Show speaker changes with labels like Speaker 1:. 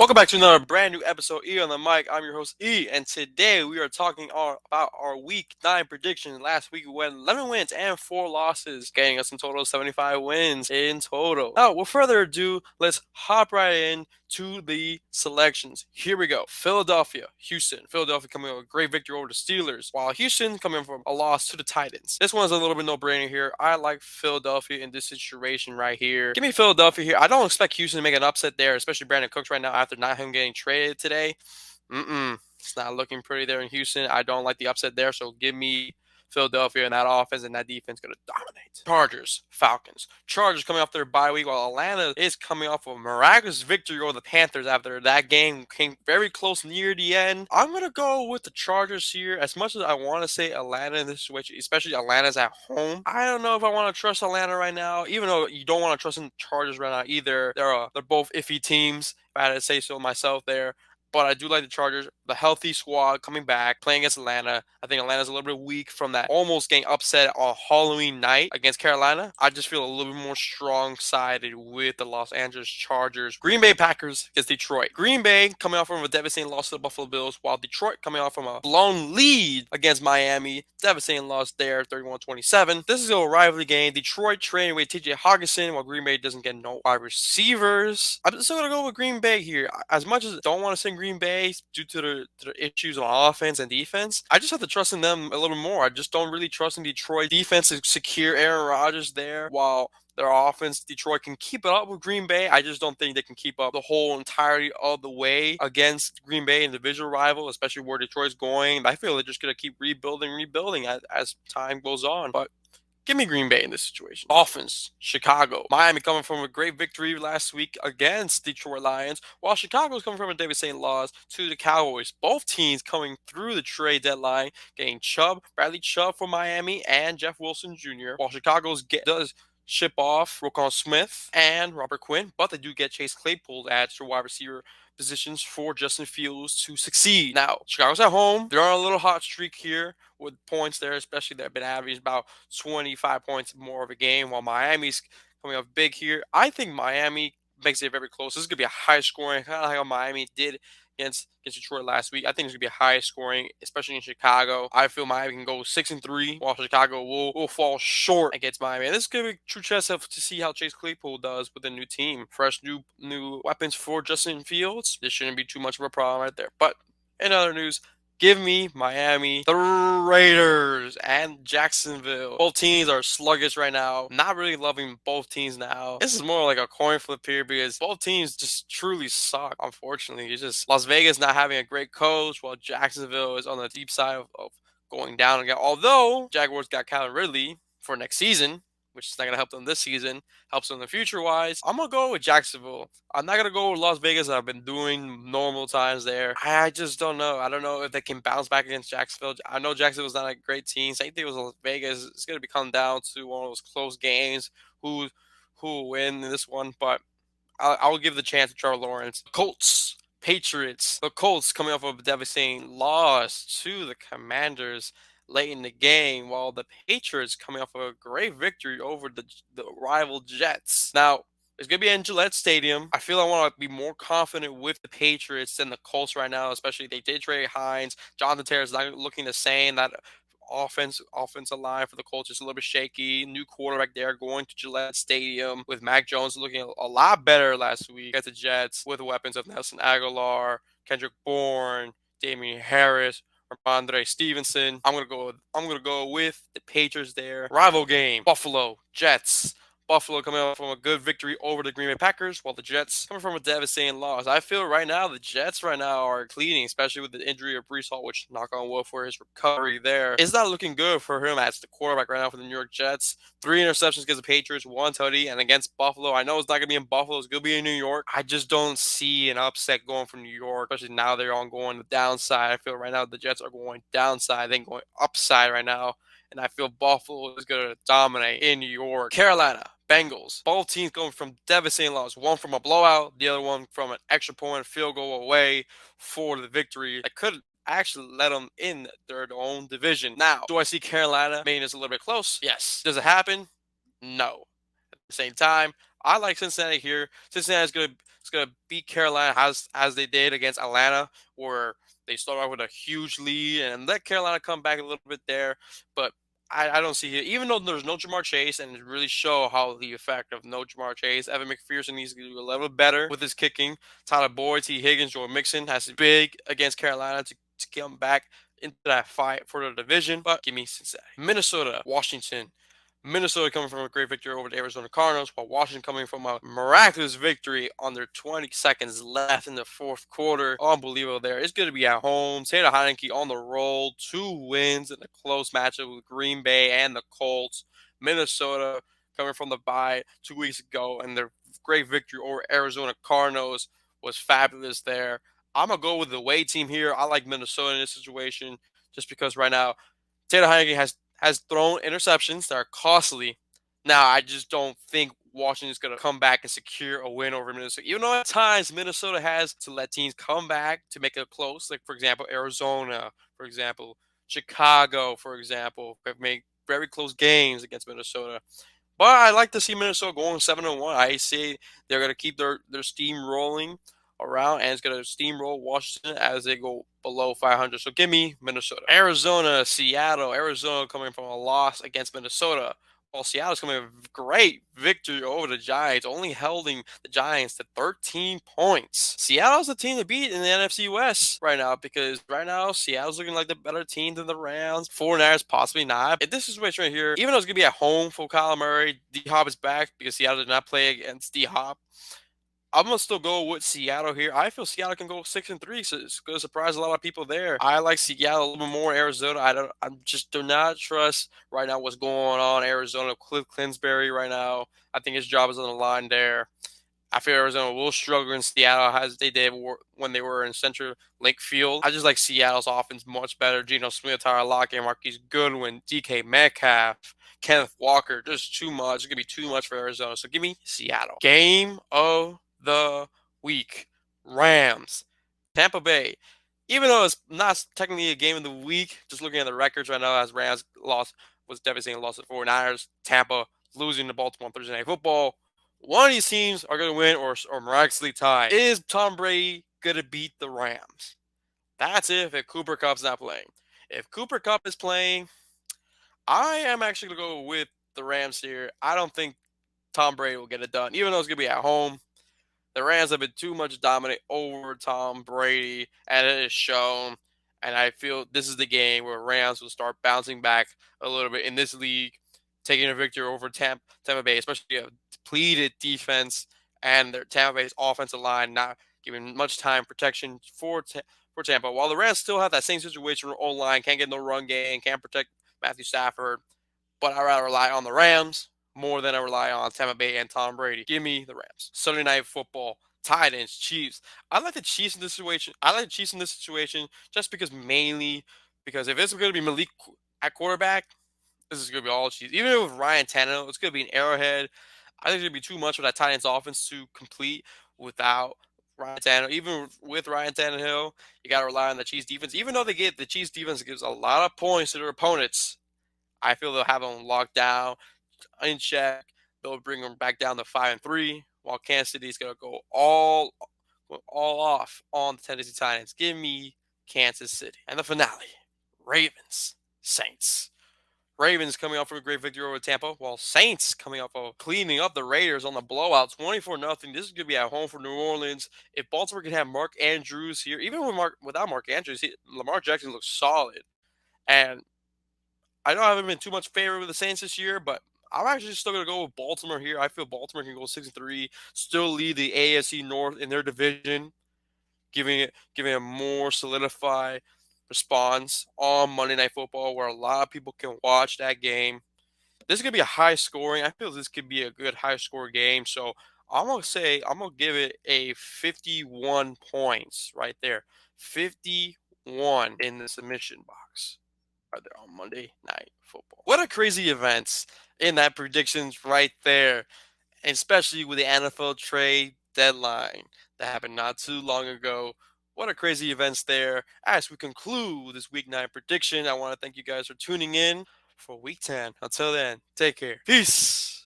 Speaker 1: Welcome back to another brand new episode E on the mic. I'm your host E, and today we are talking about our Week 9 prediction. Last week we went 11 wins and 4 losses, getting us in total 75 wins in total. Now, with further ado, let's hop right in to the selections. Here we go. Philadelphia, Houston. Philadelphia coming with a great victory over the Steelers, while Houston coming from a loss to the Titans. This one's a little bit no-brainer here. I like Philadelphia in this situation right here. Give me Philadelphia here. I don't expect Houston to make an upset there, especially Brandon Cooks right now after not him getting traded today. It's not looking pretty there in Houston. I don't like the upset there, so give me Philadelphia, and that offense and that defense going to dominate. Chargers, Falcons. Chargers coming off their bye week, while Atlanta is coming off a miraculous victory over the Panthers after that game came very close near the end. I'm going to go with the Chargers here. As much as I want to say Atlanta in this situation, especially Atlanta's at home, I don't know if I want to trust Atlanta right now, even though you don't want to trust in Chargers right now either. They're both iffy teams, if I had to say so myself there. But I do like the Chargers, the healthy squad coming back, playing against Atlanta. I think Atlanta's a little bit weak from that almost getting upset on Halloween night against Carolina. I just feel a little bit more strong-sided with the Los Angeles Chargers. Green Bay Packers against Detroit. Green Bay coming off from a devastating loss to the Buffalo Bills, while Detroit coming off from a blown lead against Miami. Devastating loss there, 31-27. This is a rivalry game. Detroit trading with TJ Hockenson, while Green Bay doesn't get no wide receivers. I'm still going to go with Green Bay here. As much as I don't want to send Green Bay due to the issues on offense and defense, I just have to trust in them a little more. I just don't really trust in Detroit defense to secure Aaron Rodgers there, while their offense, Detroit, can keep it up with Green Bay. I just don't think they can keep up the whole entirety of the way against Green Bay, and divisional rival, especially where Detroit's going. I feel they're just going to keep rebuilding as time goes on. But give me Green Bay in this situation. Dolphins, Chicago. Miami coming from a great victory last week against Detroit Lions, while Chicago's coming from a devastating loss to the Cowboys. Both teams coming through the trade deadline, getting Bradley Chubb from Miami, and Jeff Wilson Jr., while does ship off Roquan Smith and Robert Quinn, but they do get Chase Claypool to add to wide receiver positions for Justin Fields to succeed. Now, Chicago's at home. They're on a little hot streak here with points there, especially they've been averaging about 25 points more of a game, while Miami's coming up big here. I think Miami makes it very close. This is going to be a high scoring, kind of like how Miami did against Detroit last week. I think it's going to be a high scoring, especially in Chicago. I feel Miami can go 6-3, while Chicago will fall short against Miami. And this is going to be a true test of to see how Chase Claypool does with a new team. Fresh new weapons for Justin Fields. This shouldn't be too much of a problem right there. But in other news, give me Miami, the Raiders, and Jacksonville. Both teams are sluggish right now. Not really loving both teams now. This is more like a coin flip here because both teams just truly suck, unfortunately. It's just Las Vegas not having a great coach, while Jacksonville is on the deep side of going down again. Although Jaguars got Calvin Ridley for next season, which is not going to help them this season, helps them in the future wise. I'm going to go with Jacksonville. I'm not going to go with Las Vegas. I've been doing normal times there. I just don't know. I don't know if they can bounce back against Jacksonville. I know Jacksonville's not a great team. Same thing with Las Vegas. It's going to come down to one of those close games. Who will win this one? But I'll give the chance to Trevor Lawrence. Colts. Patriots. The Colts coming off of a devastating loss to the Commanders late in the game, while the Patriots coming off of a great victory over the rival Jets. Now, it's going to be in Gillette Stadium. I feel I want to be more confident with the Patriots than the Colts right now, especially they did trade Hines. Jonathan Taylor is not looking the same. That offensive line for the Colts is a little bit shaky. New quarterback there going to Gillette Stadium with Mac Jones looking a lot better last week against the Jets with the weapons of Nelson Aguilar, Kendrick Bourne, Damian Harris, Ramondre Stevenson. I'm gonna go with the Patriots there. Rival game: Buffalo Jets. Buffalo coming out from a good victory over the Green Bay Packers, while the Jets coming from a devastating loss. I feel right now the Jets right now are cleaning, especially with the injury of Brees Hall, which knock on wood for his recovery there. It's not looking good for him as the quarterback right now for the New York Jets. 3 interceptions against the Patriots, 1 TD, and against Buffalo. I know it's not going to be in Buffalo. It's going to be in New York. I just don't see an upset going from New York, especially now they're on going the downside. I feel right now the Jets are going downside, then going upside right now. And I feel Buffalo is going to dominate in New York. Carolina, Bengals. Both teams going from devastating loss. One from a blowout, the other one from an extra point field goal away for the victory. I could actually let them in their own division. Now, do I see Carolina making this a little bit close? Yes. Does it happen? No. the same time, I like Cincinnati here. Cincinnati's gonna beat Carolina as they did against Atlanta, where they start off with a huge lead and let Carolina come back a little bit there. But I don't see it, even though there's no Jamar Chase, and it really show how the effect of no Jamar Chase. Evan McPherson needs to do a little better with his kicking. Tyler Boyd, T. Higgins, Joe Mixon has to be big against Carolina to come back into that fight for the division. But give me Cincinnati. Minnesota, Washington. Minnesota coming from a great victory over the Arizona Cardinals, while Washington coming from a miraculous victory on their 20 seconds left in the fourth quarter. Unbelievable there. It's going to be at home. Taylor Heineke on the roll. 2 wins in a close matchup with Green Bay and the Colts. Minnesota coming from the bye 2 weeks ago, and their great victory over Arizona Cardinals was fabulous there. I'm going to go with the away team here. I like Minnesota in this situation just because right now Taylor Heineke has thrown interceptions that are costly. Now, I just don't think Washington's going to come back and secure a win over Minnesota. Even though at times Minnesota has to let teams come back to make it close, like, for example, Arizona, for example, Chicago, for example, have made very close games against Minnesota. But I like to see Minnesota going 7-1. I say they're going to keep their steam rolling around, and it's going to steamroll Washington as they go below 500. So give me Minnesota. Arizona, Seattle. Arizona coming from a loss against Minnesota, while Seattle's coming a great victory over the Giants, only holding the Giants to 13 points. Seattle's the team to beat in the NFC West right now, because right now Seattle's looking like the better team than the Rams. 49ers possibly not. In this situation right here, even though it's going to be at home for Kyler Murray, D-Hop is back because Seattle did not play against D-Hop. I'm gonna still go with Seattle here. I feel Seattle can go 6-3, so it's gonna surprise a lot of people there. I like Seattle a little bit more. Arizona, I just do not trust right now what's going on. Arizona, Cliff Clinsbury right now. I think his job is on the line there. I feel Arizona will struggle in Seattle as they did when they were in Central Link Field. I just like Seattle's offense much better. Geno Smith, Tyler Lockett, Marquise Goodwin, DK Metcalf, Kenneth Walker. Just too much. It's going to be too much for Arizona. So give me Seattle. Game of the week. Rams. Tampa Bay. Even though it's not technically a game of the week, just looking at the records right now, as Rams lost was devastating loss at 49ers. Tampa losing to Baltimore on Thursday Night Football. One of these teams are going to win or miraculously tie. Is Tom Brady going to beat the Rams? That's if Cooper Kupp's not playing. If Cooper Kupp is playing, I am actually going to go with the Rams here. I don't think Tom Brady will get it done, even though it's going to be at home. The Rams have been too much dominant over Tom Brady, and it is shown. And I feel this is the game where Rams will start bouncing back a little bit in this league, taking a victory over Tampa Bay, especially a depleted defense and their Tampa Bay's offensive line not giving much time protection for Tampa. While the Rams still have that same situation where O-line can't get no run game, can't protect Matthew Stafford, but I rather rely on the Rams more than I rely on Tampa Bay and Tom Brady. Give me the Rams. Sunday Night Football, Titans, Chiefs. I like the Chiefs in this situation. Just mainly because if it's going to be Malik at quarterback, this is going to be all Chiefs. Even with Ryan Tannehill, it's going to be an arrowhead. I think it's going to be too much for that Titans offense to complete without Ryan Tannehill. Even with Ryan Tannehill, you got to rely on the Chiefs defense. Even though the Chiefs defense gives a lot of points to their opponents, I feel they'll have them locked down, in check. They'll bring them back down to 5-3, while Kansas City's gonna go all off on the Tennessee Titans. Give me Kansas City. And the finale, Ravens, Saints. Ravens coming off from a great victory over Tampa, while Saints coming off of cleaning up the Raiders on the blowout, 24-0. This is going to be at home for New Orleans. If Baltimore can have Mark Andrews here, even without Mark Andrews, Lamar Jackson looks solid. And I know I haven't been too much favor with the Saints this year, but I'm actually still going to go with Baltimore here. I feel Baltimore can go 6-3, still lead the AFC North in their division, giving a more solidified response on Monday Night Football, where a lot of people can watch that game. This is going to be a high scoring. I feel this could be a good high score game. So I'm going to give it a 51 points right there. 51 in the submission box right there on Monday Night Football. What a crazy events in that predictions right there, and especially with the NFL trade deadline that happened not too long ago. What a crazy events there. As we conclude this week 9 prediction, I want to thank you guys for tuning in for week 10. Until then, take care. Peace.